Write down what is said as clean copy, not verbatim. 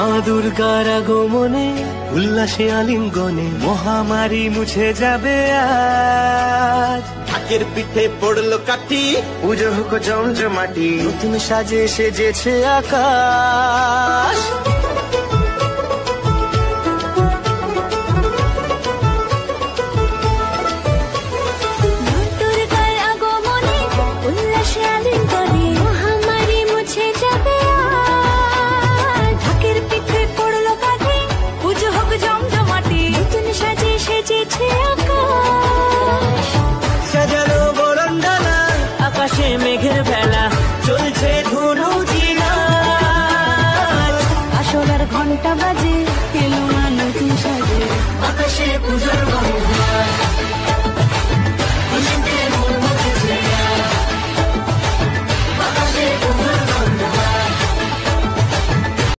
মা দুর্গার আগমনে উল্লাসে আলিঙ্গনে মহামারী মুছে যাবে আজ। ঢাকের পিঠে পড়লো কাঠি, পুজো হোক জমজমাটি, নতুন সাজে সেজেছে আকাশ। সাজানো বরণডালা, আকাশে মেঘের ভেলা, চলছে ধনু জিনাজ। আসলার ঘন্টা বাজে, এলো না নতুন সাজে, আকাশে পুজোর বন্দনা।